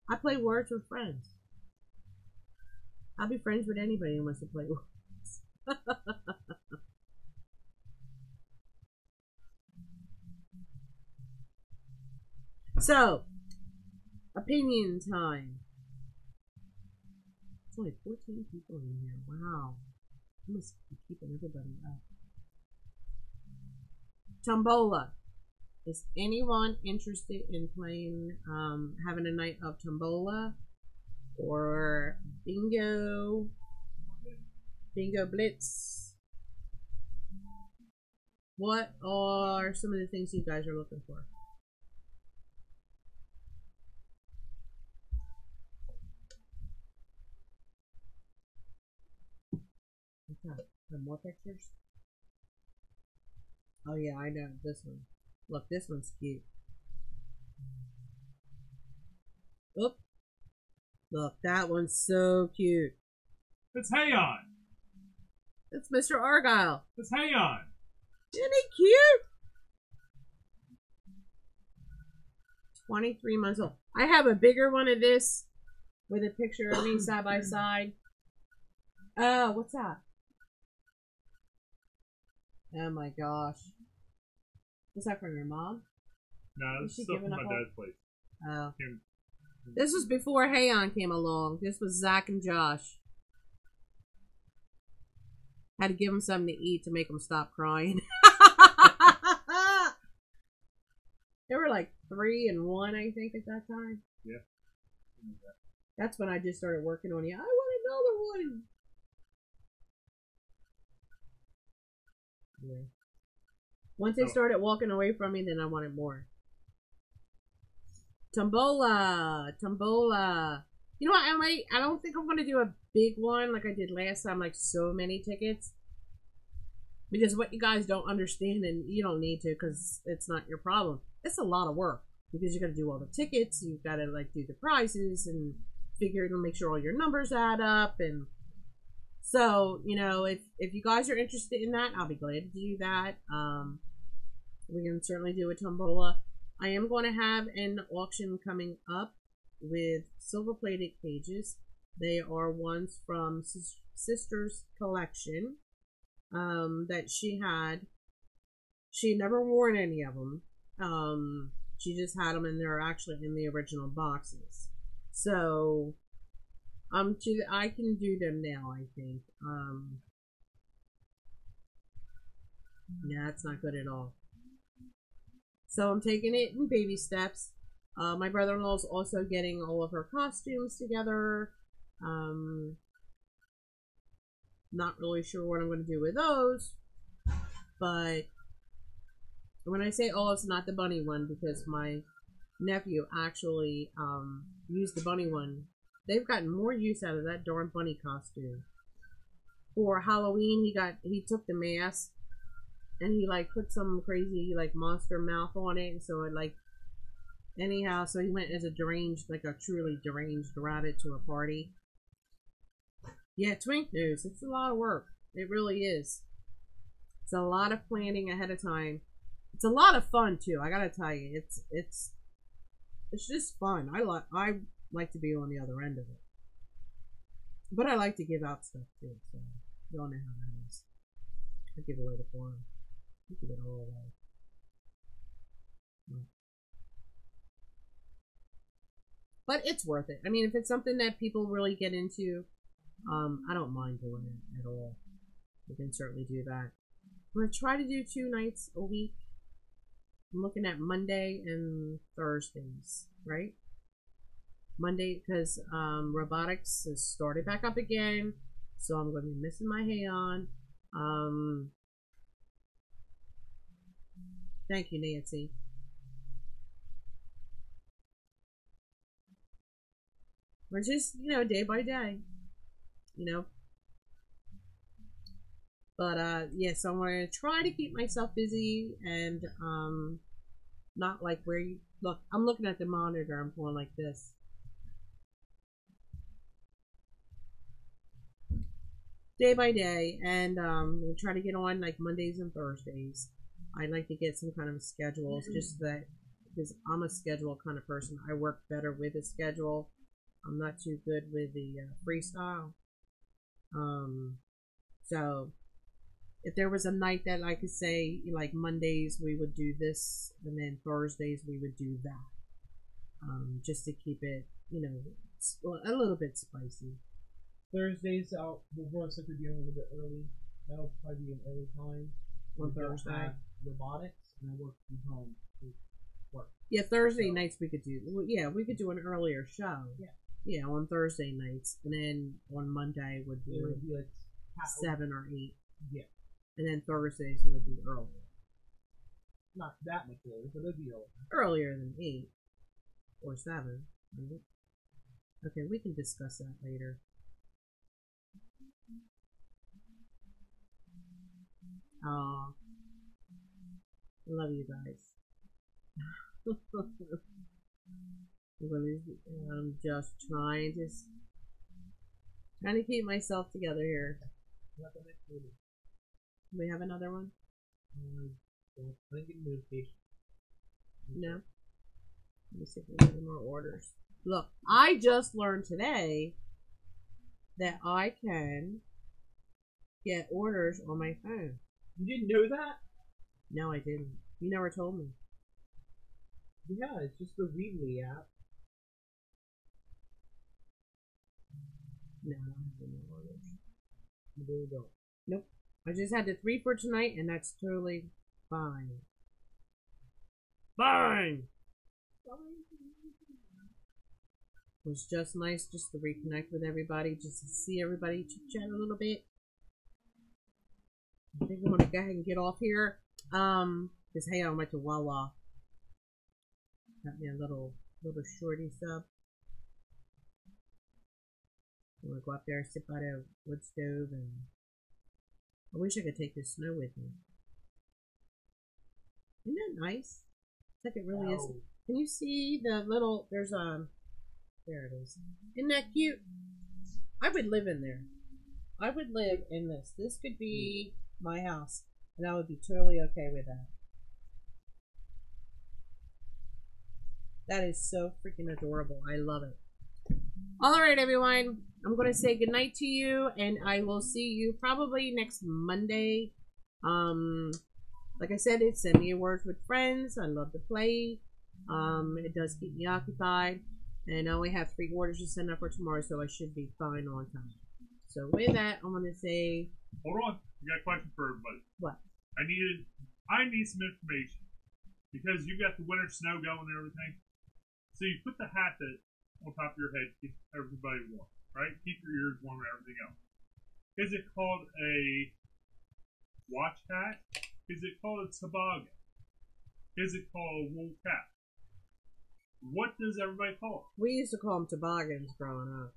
I play words with friends. I'll be friends with anybody who wants to play words. So, opinion time. It's only 14 people in here. Wow. I must be keeping everybody up. Tombola. Is anyone interested in playing, having a night of tombola or bingo blitz? What are some of the things you guys are looking for? Okay. Some more pictures? Oh yeah, I know this one. Look, this one's cute. Oop. Look, that one's so cute. It's Hayon. It's Mr. Argyle. It's Hayon. Isn't he cute? 23 months old. I have a bigger one of this with a picture of me side by side. Oh, what's that? Oh my gosh. Was that from your mom? No, this is stuff from my dad's place. Oh. This was before Hayon came along. This was Zach and Josh. Had to give him something to eat to make him stop crying. They were like 3 and 1, I think, at that time. Yeah. That's when I just started working on you. I want another one. Yeah. Once they started walking away from me, then I wanted more. Tombola. You know what? I don't think I'm gonna do a big one like I did last time, like so many tickets. Because what you guys don't understand, and you don't need to, because it's not your problem. It's a lot of work because you got to do all the tickets. You've got to like do the prizes and figure to make sure all your numbers add up. And so, you know, if you guys are interested in that, I'll be glad to do that. We can certainly do a tombola. I am going to have an auction coming up with silver-plated cages. They are ones from Sister's collection that she had. She never worn any of them. She just had them, and they're actually in the original boxes. So, I can do them now, I think. Yeah, that's not good at all. So I'm taking it in baby steps. My brother-in-law's also getting all of her costumes together. Not really sure what I'm going to do with those. But when I say all, it's not the bunny one, because my nephew actually used the bunny one. They've gotten more use out of that darn bunny costume. For Halloween, he took the mask and he like put some crazy like monster mouth on it, and so it like anyhow, so he went as a deranged, like a truly deranged rabbit to a party. Yeah, Twink News, it's a lot of work. It really is. It's a lot of planning ahead of time. It's a lot of fun too. I gotta tell you, it's just fun. I like to be on the other end of it, but I like to give out stuff too. So you all know how that is. I give away the farm. I give it all away. But it's worth it. I mean, if it's something that people really get into, I don't mind doing it at all. We can certainly do that. I'm gonna try to do 2 nights a week. I'm looking at Monday and Thursdays, right? Monday, because robotics has started back up again, so I'm going to be missing my Hayon. Thank you, Nancy. We're just, you know, day by day, you know. But yeah, so I'm going to try to keep myself busy and not like where you look. I'm looking at the monitor. I'm going like this. Day by day, and we'll try to get on like Mondays and Thursdays. I'd like to get some kind of schedules, just that, because I'm a schedule kind of person. I work better with a schedule. I'm not too good with the freestyle. So if there was a night that I could say, like Mondays we would do this, and then Thursdays we would do that. just to keep it, a little bit spicy. Thursdays, we'll most likely be a little bit early. That'll probably be an early time. On We don't Thursday? have robotics, and I work from home. To work. Yeah, Thursday So- nights we could do. Well, yeah, we could do an earlier show. Yeah. Yeah, on Thursday nights, and then on Monday would It be would be like 7 or 8, Yeah, and then Thursdays would be earlier, not that much early, but it'll be early. earlier than 8 or 7. Right? Okay, we can discuss that later. Oh, I love you guys. I'm just trying to keep myself together here. Not the next movie. Do we have another one? I didn't get a notification. No. Let me see if we have any more orders. Look, I just learned today that I can get orders on my phone. You didn't know that? No, I didn't. You never told me. Yeah, it's just the Weebly app. No, I don't have any orders. There you go. Nope. I just had the 3 for tonight, and that's totally fine. Fine! It was just nice just to reconnect with everybody, just to see everybody, chit-chat a little bit. I think I'm going to go ahead and get off here. Because, hey, I went to Wawa. Got me a little shorty sub. I'm going to go up there, sit by the wood stove, and I wish I could take this snow with me. Isn't that nice? It's like it really is. Ow. Can you see the little, there it is. Isn't that cute? I would live in there. I would live in this. This could be my house, and I would be totally okay with that. That is so freaking adorable. I love it. Alright, everyone. I'm going to say goodnight to you, and I will see you probably next Monday. Like I said, it's Send Me a Word with Friends. I love to play. It does keep me occupied. And I only have 3 orders to send up for tomorrow, so I should be fine on time. So with that, I'm going to say... Hold on. I got a question for everybody. What? I need some information. Because you got the winter snow going and everything. So you put the hat that on top of your head to keep everybody warm, right? Keep your ears warm and everything else. Is it called a watch hat? Is it called a toboggan? Is it called a wool cap? What does everybody call it? We used to call them toboggans growing up.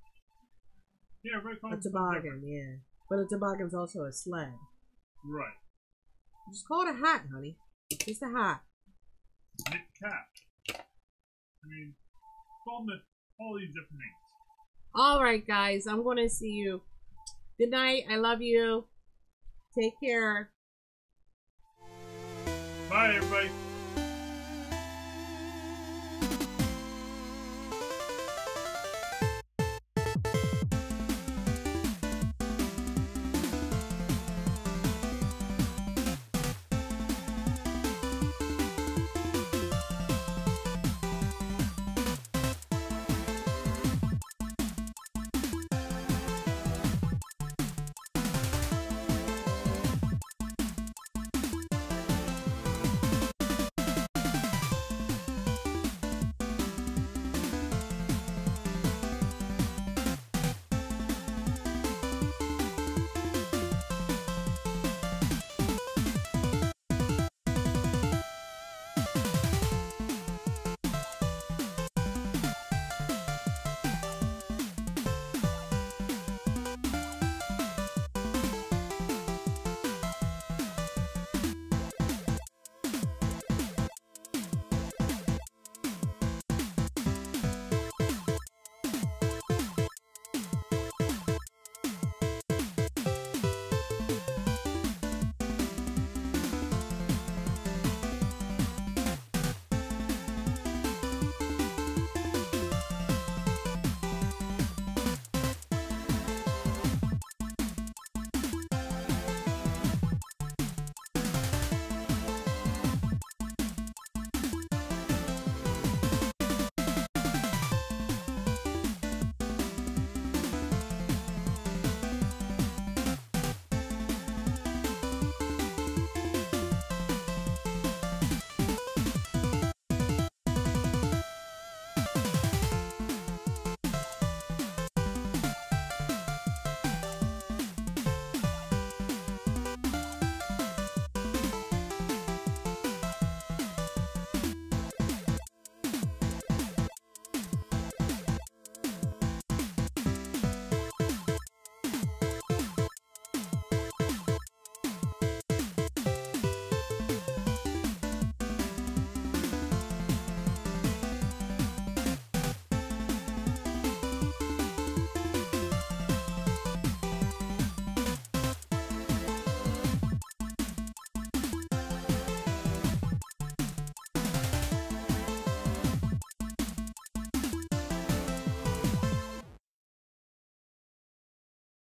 Yeah, everybody calls A it something toboggan, yeah. But a toboggan's also a sled. different. Right. Just call it a hat, honey. Just a hat. Knit cap. I mean, call them all these different names. Alright, guys. I'm going to see you. Good night. I love you. Take care. Bye, everybody.